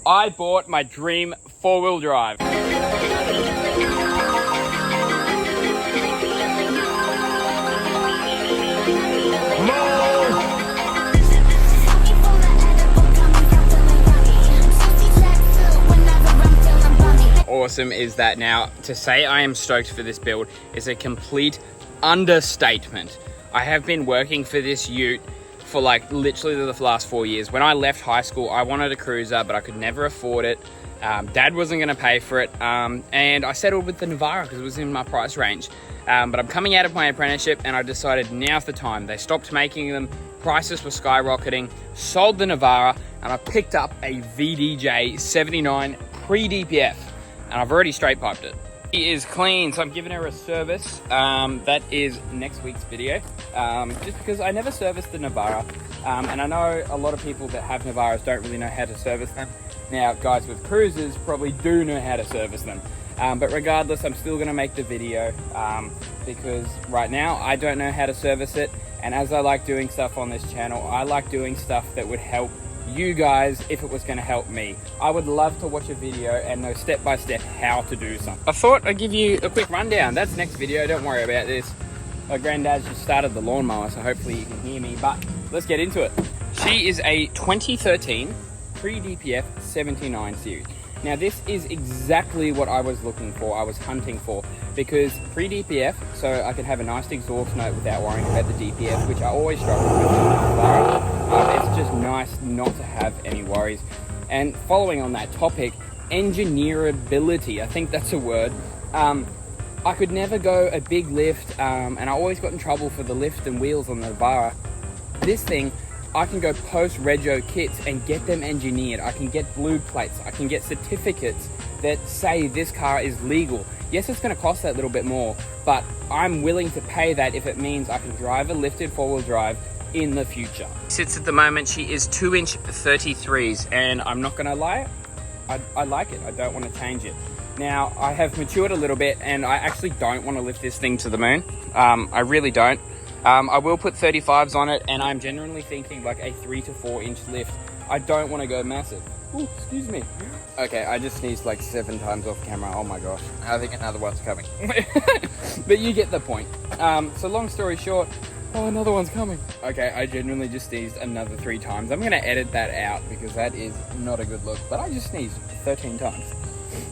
I bought my dream four-wheel drive. Awesome is that now to say I am stoked for this build is a complete understatement. I have been working for this ute for like literally the last 4 years. When I left high school, I wanted a cruiser, but I could never afford it. Dad wasn't going to pay for it, and I settled with the Navara because it was in my price range. But I'm coming out of my apprenticeship and I decided now's the time. They stopped making them, prices were skyrocketing, sold the Navara, and I picked up a VDJ 79 pre-DPF. And I've already straight piped it. It is clean, so I'm giving her a service. That is next week's video. Just because I never serviced the Navara. And I know a lot of people that have Navaras don't really know how to service them. Now, guys with cruisers probably do know how to service them. But regardless, I'm still gonna make the video because right now I don't know how to service it. And as I like doing stuff on this channel, I like doing stuff that would help you guys if it was going to help me. I would love to watch a video and know step by step how to do something. I thought I'd give you a quick rundown. That's next video, don't worry about this. My granddad's just started the lawnmower, so hopefully you can hear me, but let's get into it. She is a 2013 pre-DPF 79 series. Now this is exactly what I was looking for, I was hunting for, because pre-DPF, so I could have a nice exhaust note without worrying about the DPF, which I always struggle with. It's just nice not to have any worries. And following on that topic, engineerability, I think that's a word. I could never go a big lift, and I always got in trouble for the lift and wheels on the Navara. This thing, I can go post-rego kits and get them engineered. I can get blue plates. I can get certificates that say this car is legal. Yes, it's going to cost that little bit more, but I'm willing to pay that if it means I can drive a lifted four-wheel drive in the future. Sits at the moment, she is 2-inch 33s, and I'm not going to lie, I like it. I don't want to change it. Now, I have matured a little bit, and I actually don't want to lift this thing to the moon. I really don't. I will put 35s on it, and I'm generally thinking like a 3 to 4 inch lift. I don't want to go massive. Ooh, excuse me. Okay, I just sneezed like 7 times off camera. Oh my gosh. I think another one's coming. But you get the point. So long story short, oh, another one's coming. Okay, I genuinely just sneezed another 3 times. I'm going to edit that out because that is not a good look. But I just sneezed 13 times.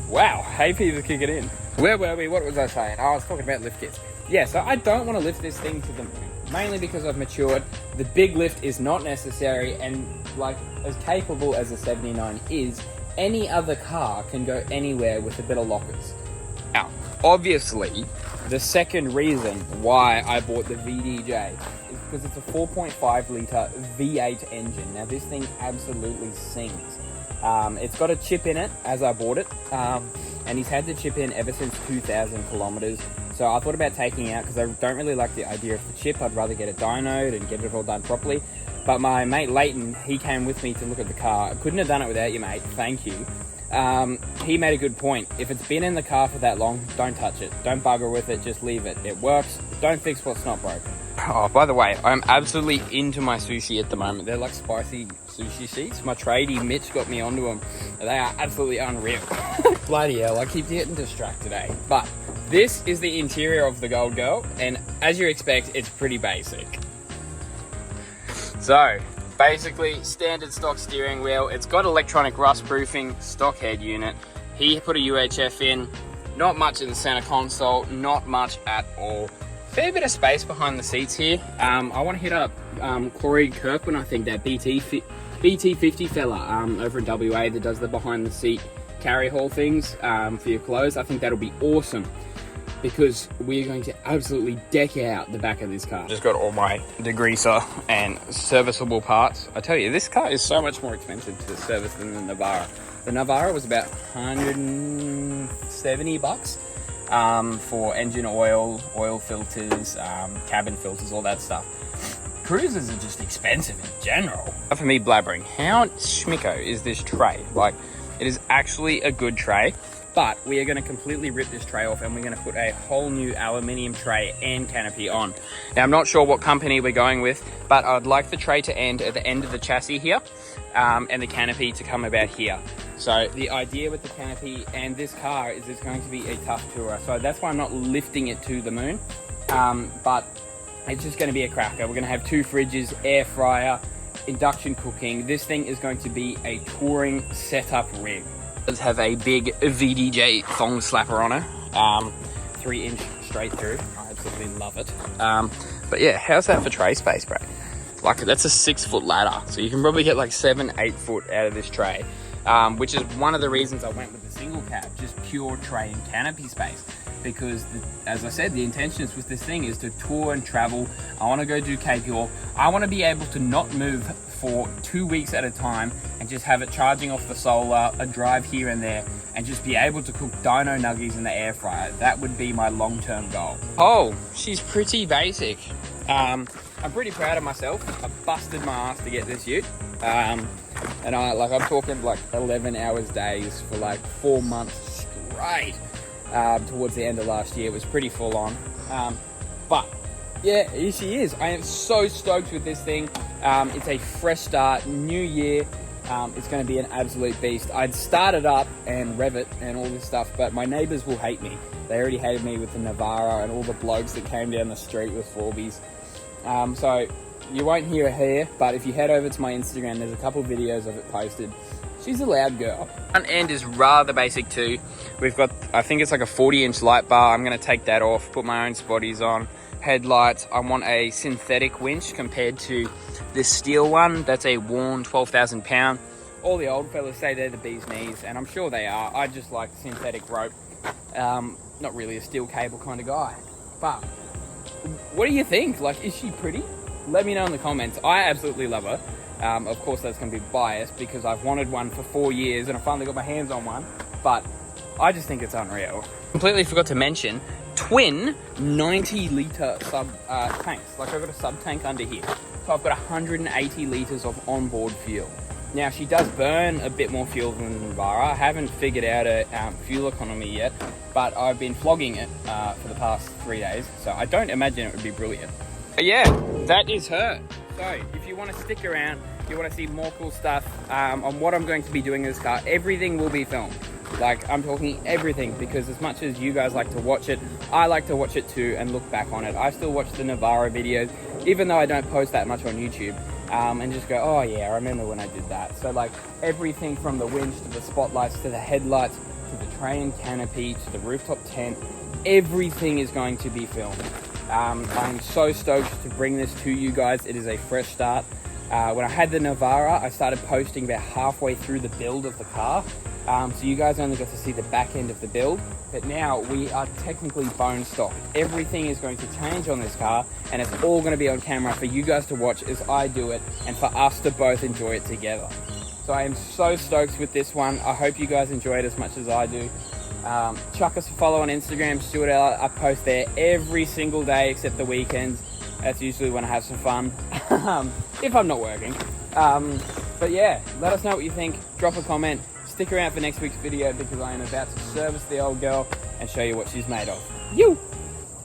Wow, hay fever kicking in. Where were we? What was I saying? Oh, I was talking about lift kits. Yeah, so I don't want to lift this thing to the moon, mainly because I've matured. The big lift is not necessary, and like as capable as a 79 is, any other car can go anywhere with a bit of lockers. Now, obviously, the second reason why I bought the VDJ is because it's a 4.5 litre V8 engine. Now, this thing absolutely sings. It's got a chip in it as I bought it, and he's had the chip in ever since 2,000 kilometers. So I thought about taking it out because I don't really like the idea of the chip. I'd rather get a dynoed and get it all done properly. But my mate Leighton, he came with me to look at the car. I couldn't have done it without you, mate. Thank you. He made a good point. If it's been in the car for that long, don't touch it. Don't bugger with it. Just leave it. It works. Don't fix what's not broken. Oh, by the way, I'm absolutely into my sushi at the moment. They're like spicy sushi sheets. My tradie Mitch got me onto them. They are absolutely unreal. Bloody hell, I keep getting distracted today. But this is the interior of the Gold Girl, and as you expect, it's pretty basic. So, basically, standard stock steering wheel. It's got electronic rust proofing, stock head unit. He put a UHF in. Not much in the center console, not much at all. Fair bit of space behind the seats here. I want to hit up Corey Kirkman, I think, that BT50 fella over in WA that does the behind the seat carry haul things for your clothes. I think that'll be awesome because we're going to absolutely deck out the back of this car. Just got all my degreaser and serviceable parts. I tell you, this car is so much more expensive to service than the Navara. The Navara was about 170 bucks. For engine oil, oil filters, cabin filters, all that stuff. Cruisers are just expensive in general. For me blabbering, how schmicko is this tray? Like, it is actually a good tray, but we are going to completely rip this tray off and we're going to put a whole new aluminium tray and canopy on. Now, I'm not sure what company we're going with, but I'd like the tray to end at the end of the chassis here, and the canopy to come about here. So the idea with the canopy and this car is it's going to be a tough tourer. So that's why I'm not lifting it to the moon. But it's just going to be a cracker. We're going to have 2 fridges, air fryer, induction cooking. This thing is going to be a touring setup rig. It does have a big VDJ thong slapper on it. 3-inch straight through. I absolutely love it. But yeah, how's that for tray space, bro? Like, that's a 6-foot ladder. So you can probably get like 7-8 foot out of this tray. Which is one of the reasons I went with the single cab, just pure tray and canopy space. Because, as I said, the intentions with this thing is to tour and travel. I want to go do Cape York. I want to be able to not move for 2 weeks at a time and just have it charging off the solar, a drive here and there, and just be able to cook dino nuggies in the air fryer. That would be my long-term goal. Oh, she's pretty basic. I'm pretty proud of myself. I busted my ass to get this ute. And I'm talking like 11 hours days for like 4 months straight. Towards the end of last year. It was pretty full on. But yeah, here she is. I am so stoked with this thing. It's a fresh start, new year. It's going to be an absolute beast. I'd start it up and rev it and all this stuff, but my neighbors will hate me. They already hated me with the Navara and all the blokes that came down the street with 4Bs. So you won't hear her here, but if you head over to my Instagram, there's a couple videos of it posted. She's a loud girl. Front end is rather basic too. We've got, I think it's like a 40-inch light bar. I'm going to take that off, put my own spotties on. Headlights, I want a synthetic winch compared to this steel one. That's a worn 12,000 pound. All the old fellas say they're the bee's knees, and I'm sure they are. I just like synthetic rope. Not really a steel cable kind of guy. But what do you think? Like, is she pretty? Let me know in the comments. I absolutely love her. Of course, that's going to be biased because I've wanted one for 4 years and I finally got my hands on one. But I just think it's unreal. Completely forgot to mention, twin 90-litre sub tanks. Like, I've got a sub tank under here. So I've got 180 litres of onboard fuel. Now, she does burn a bit more fuel than the Navara. I haven't figured out a fuel economy yet, but I've been flogging it for the past 3 days. So I don't imagine it would be brilliant. But yeah, that is her. So if you want to stick around, you want to see more cool stuff on what I'm going to be doing in this car, everything will be filmed. Like, I'm talking everything, because as much as you guys like to watch it, I like to watch it too and look back on it. I still watch the Navara videos, even though I don't post that much on YouTube, and just go, oh yeah, I remember when I did that. So like, everything from the winch to the spotlights to the headlights to the tray and canopy to the rooftop tent, everything is going to be filmed. I'm so stoked to bring this to you guys. It is a fresh start. When I had the Navara, I started posting about halfway through the build of the car. So you guys only got to see the back end of the build. But now we are technically bone stock. Everything is going to change on this car, and it's all going to be on camera for you guys to watch as I do it, and for us to both enjoy it together. So I am so stoked with this one. I hope you guys enjoy it as much as I do. Chuck us a follow on Instagram, Stuart. I post there every single day except the weekends. That's usually when I have some fun, if I'm not working. But yeah, let us know what you think. Drop a comment. Stick around for next week's video, because I am about to service the old girl and show you what she's made of. You!